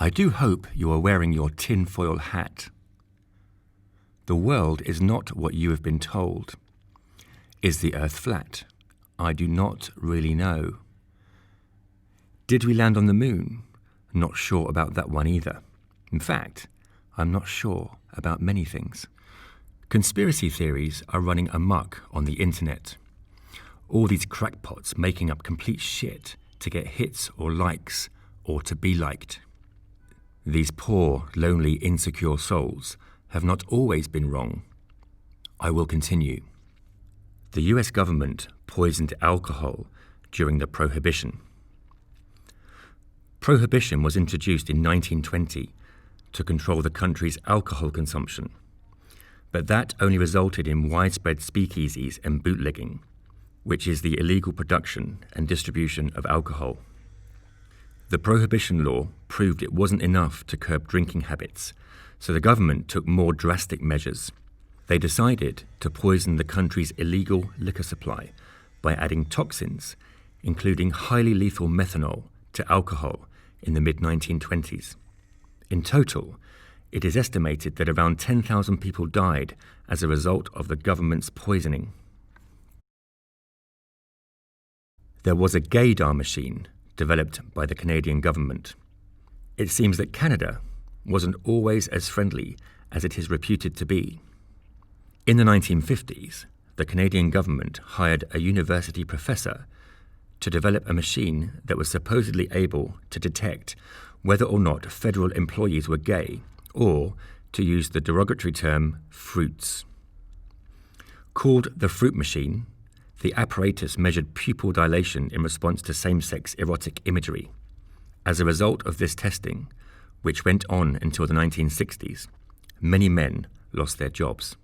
I do hope you are wearing your tinfoil hat. The world is not what you have been told. Is the earth flat? I do not really know. Did we land on the moon? Not sure about that one either. In fact, I'm not sure about many things. Conspiracy theories are running amok on the internet. All these crackpots making up complete shit to get hits or likes or to be liked. These poor, lonely, insecure souls have not always been wrong. I will continue. The US government poisoned alcohol during the Prohibition. Prohibition was introduced in 1920 to control the country's alcohol consumption, but that only resulted in widespread speakeasies and bootlegging, which is the illegal production and distribution of alcohol. The Prohibition law proved it wasn't enough to curb drinking habits, so the government took more drastic measures. They decided to poison the country's illegal liquor supply by adding toxins, including highly lethal methanol, to alcohol in the mid-1920s. In total, it is estimated that around 10,000 people died as a result of the government's poisoning. There was a Gaydar Machine developed by the Canadian government. It seems that Canada wasn't always as friendly as it is reputed to be. In the 1950s, the Canadian government hired a university professor to develop a machine that was supposedly able to detect whether or not federal employees were gay, or, to use the derogatory term, fruits. Called the fruit machine, the apparatus measured pupil dilation in response to same-sex erotic imagery. As a result of this testing, which went on until the 1960s, many men lost their jobs.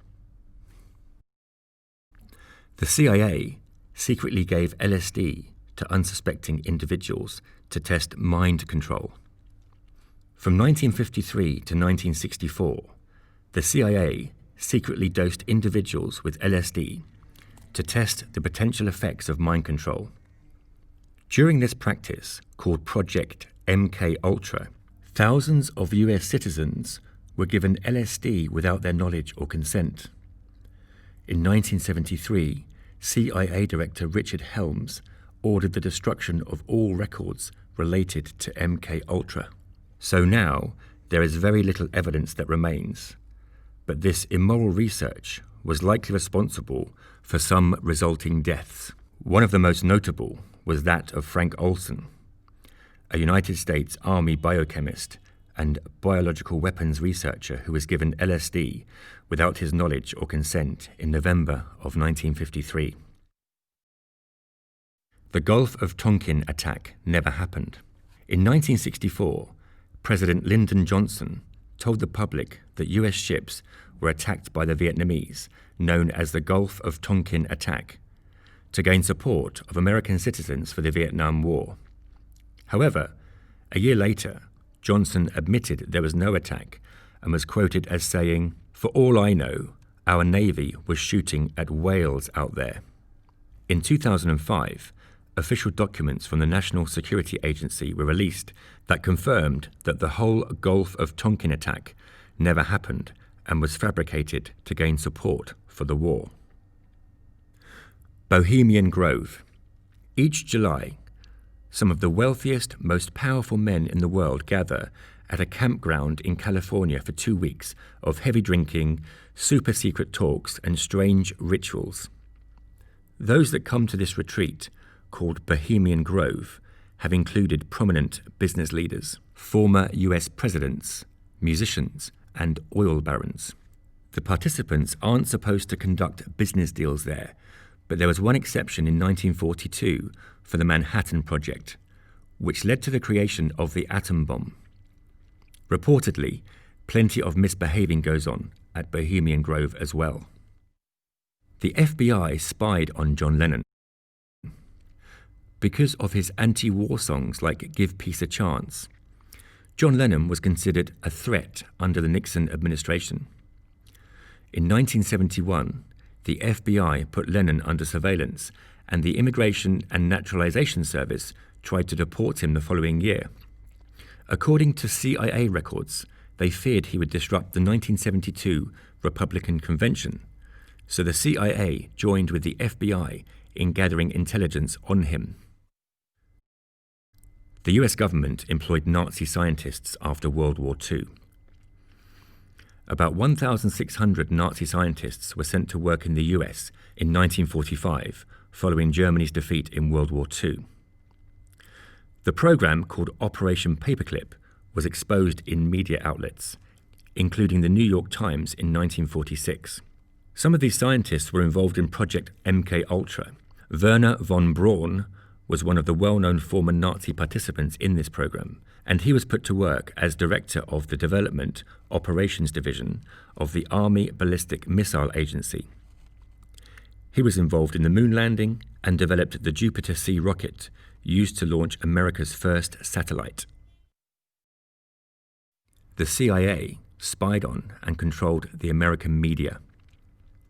The CIA secretly gave LSD to unsuspecting individuals to test mind control. From 1953 to 1964, the CIA secretly dosed individuals with LSD to test the potential effects of mind control. During this practice, called Project MKUltra, thousands of US citizens were given LSD without their knowledge or consent. In 1973, CIA Director Richard Helms ordered the destruction of all records related to MKUltra. So now, there is very little evidence that remains, but this immoral research was likely responsible for some resulting deaths. One of the most notable was that of Frank Olson, a United States Army biochemist and biological weapons researcher who was given LSD without his knowledge or consent in November of 1953. The Gulf of Tonkin attack never happened. In 1964, President Lyndon Johnson told the public that US ships were attacked by the Vietnamese, known as the Gulf of Tonkin attack, to gain support of American citizens for the Vietnam War. However, a year later, Johnson admitted there was no attack and was quoted as saying, "For all I know, our Navy was shooting at whales out there." In 2005, official documents from the National Security Agency were released that confirmed that the whole Gulf of Tonkin attack never happened and was fabricated to gain support for the war. Bohemian Grove. Each July, some of the wealthiest, most powerful men in the world gather at a campground in California for 2 weeks of heavy drinking, super secret talks, and strange rituals. Those that come to this retreat, called Bohemian Grove, have included prominent business leaders, former US presidents, musicians, and oil barons. The participants aren't supposed to conduct business deals there, but there was one exception in 1942 for the Manhattan Project, which led to the creation of the atom bomb. Reportedly, plenty of misbehaving goes on at Bohemian Grove as well. The FBI spied on John Lennon. Because of his anti-war songs like Give Peace a Chance, John Lennon was considered a threat under the Nixon administration. In 1971, the FBI put Lennon under surveillance, and the Immigration and Naturalization Service tried to deport him the following year. According to CIA records, they feared he would disrupt the 1972 Republican Convention, so the CIA joined with the FBI in gathering intelligence on him. The US government employed Nazi scientists after World War II. About 1,600 Nazi scientists were sent to work in the US in 1945, following Germany's defeat in World War II. The program, called Operation Paperclip, was exposed in media outlets, including the New York Times in 1946. Some of these scientists were involved in Project MKUltra. Werner von Braun was one of the well-known former Nazi participants in this program, and he was put to work as director of the Development Operations Division of the Army Ballistic Missile Agency. He was involved in the moon landing and developed the Jupiter C rocket, used to launch America's first satellite. The CIA spied on and controlled the American media.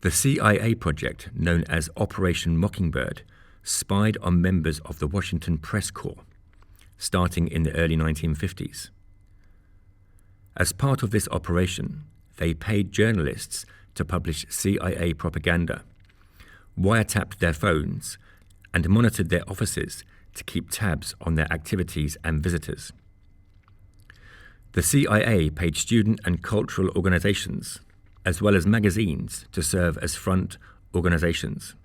The CIA project, known as Operation Mockingbird, spied on members of the Washington Press Corps, starting in the early 1950s. As part of this operation, they paid journalists to publish CIA propaganda, wiretapped their phones, and monitored their offices to keep tabs on their activities and visitors. The CIA paid student and cultural organizations, as well as magazines, to serve as front organizations.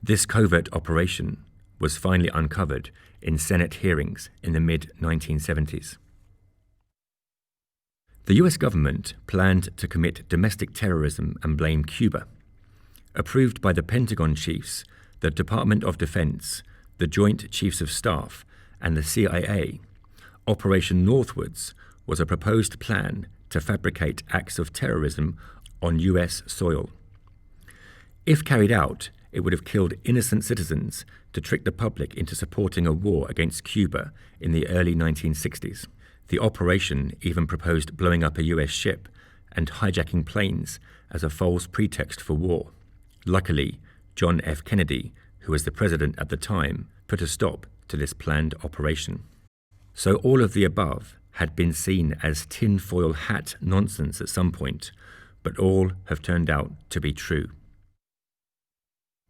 This covert operation was finally uncovered in Senate hearings in the mid-1970s. The US government planned to commit domestic terrorism and blame Cuba. Approved by the Pentagon chiefs, the Department of Defense, the Joint Chiefs of Staff, and the CIA, Operation Northwards was a proposed plan to fabricate acts of terrorism on US soil. If carried out, it would have killed innocent citizens to trick the public into supporting a war against Cuba in the early 1960s. The operation even proposed blowing up a US ship and hijacking planes as a false pretext for war. Luckily, John F. Kennedy, who was the president at the time, put a stop to this planned operation. So all of the above had been seen as tinfoil hat nonsense at some point, but all have turned out to be true.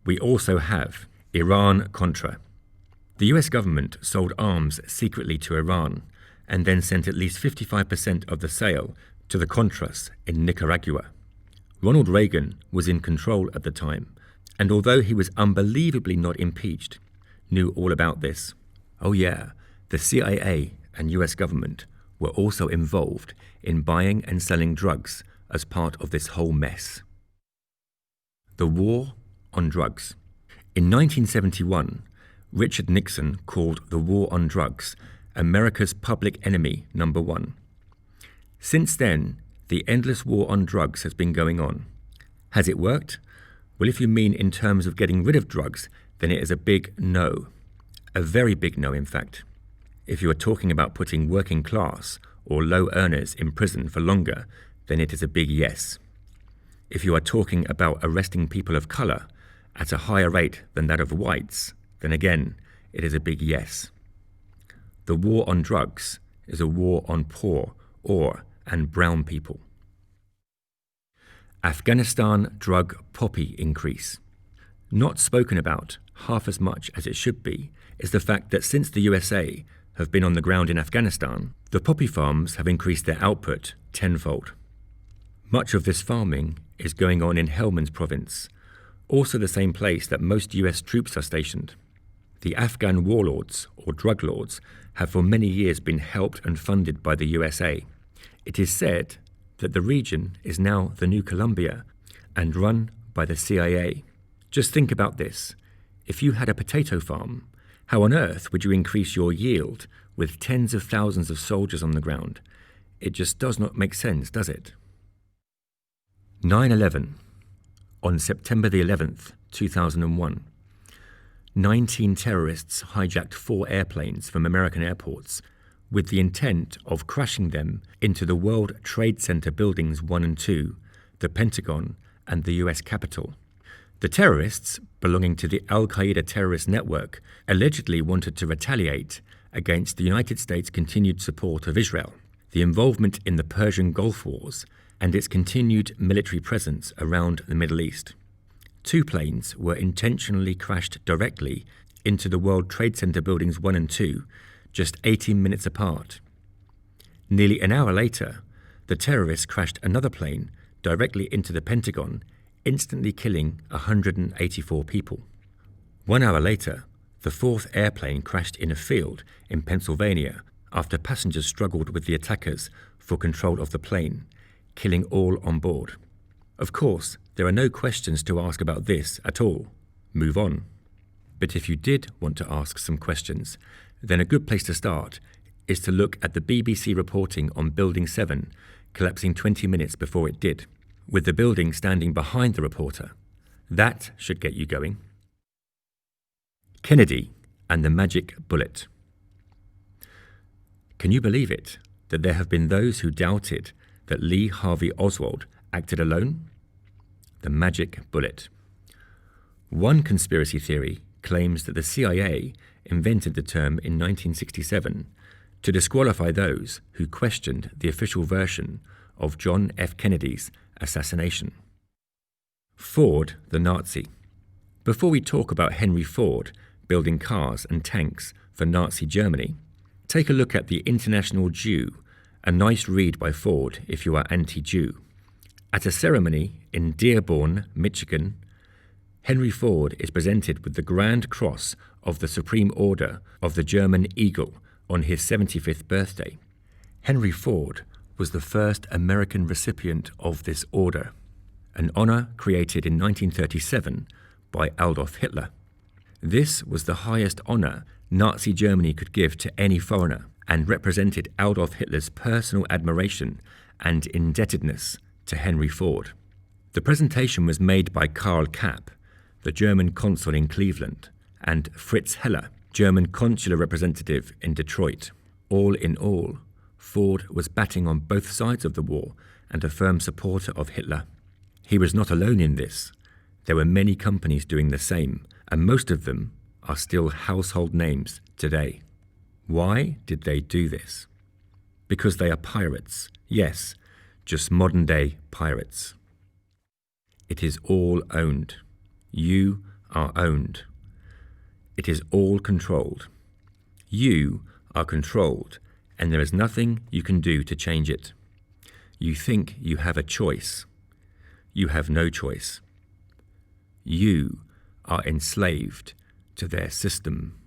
We also have Iran-Contra. The US government sold arms secretly to Iran and then sent at least 55% of the sale to the Contras in Nicaragua. Ronald Reagan was in control at the time, and although he was unbelievably not impeached, knew all about this. Oh yeah, the CIA and US government were also involved in buying and selling drugs as part of this whole mess. The war on drugs. In 1971, Richard Nixon called the war on drugs America's public enemy number one. Since then, the endless war on drugs has been going on. Has it worked? Well, if you mean in terms of getting rid of drugs, then it is a big no. A very big no, in fact. If you are talking about putting working class or low earners in prison for longer, then it is a big yes. If you are talking about arresting people of colour at a higher rate than that of whites, then again, it is a big yes. The war on drugs is a war on poor and brown people. Afghanistan drug poppy increase. Not spoken about half as much as it should be is the fact that since the USA have been on the ground in Afghanistan, the poppy farms have increased their output tenfold. Much of this farming is going on in Helmand province, also the same place that most US troops are stationed. The Afghan warlords, or drug lords, have for many years been helped and funded by the USA. It is said that the region is now the new Colombia and run by the CIA. Just think about this. If you had a potato farm, how on earth would you increase your yield with tens of thousands of soldiers on the ground? It just does not make sense, does it? 9/11. On September the 11th, 2001, 19 terrorists hijacked 4 airplanes from American airports with the intent of crashing them into the World Trade Center buildings 1 and 2, the Pentagon, and the US Capitol. The terrorists, belonging to the Al-Qaeda terrorist network, allegedly wanted to retaliate against the United States' continued support of Israel, the involvement in the Persian Gulf Wars, and its continued military presence around the Middle East. 2 planes were intentionally crashed directly into the World Trade Center buildings 1 and 2, just 18 minutes apart. Nearly an hour later, the terrorists crashed another plane directly into the Pentagon, instantly killing 184 people. 1 hour later, the 4th airplane crashed in a field in Pennsylvania after passengers struggled with the attackers for control of the plane, killing all on board. Of course, there are no questions to ask about this at all. Move on. But if you did want to ask some questions, then a good place to start is to look at the BBC reporting on Building 7 collapsing 20 minutes before it did, with the building standing behind the reporter. That should get you going. Kennedy and the magic bullet. Can you believe it, that there have been those who doubted that Lee Harvey Oswald acted alone? The magic bullet. One conspiracy theory claims that the CIA invented the term in 1967 to disqualify those who questioned the official version of John F. Kennedy's assassination. Ford the Nazi. Before we talk about Henry Ford building cars and tanks for Nazi Germany, take a look at The International Jew, a nice read by Ford if you are anti-Jew. At a ceremony in Dearborn, Michigan, Henry Ford is presented with the Grand Cross of the Supreme Order of the German Eagle on his 75th birthday. Henry Ford was the first American recipient of this order, an honor created in 1937 by Adolf Hitler. This was the highest honor Nazi Germany could give to any foreigner and represented Adolf Hitler's personal admiration and indebtedness to Henry Ford. The presentation was made by Karl Kapp, the German consul in Cleveland, and Fritz Heller, German consular representative in Detroit. All in all, Ford was batting on both sides of the war and a firm supporter of Hitler. He was not alone in this. There were many companies doing the same, and most of them are still household names today. Why did they do this? Because they are pirates. Yes, just modern-day pirates. It is all owned. You are owned. It is all controlled. You are controlled, and there is nothing you can do to change it. You think you have a choice. You have no choice. You are enslaved to their system.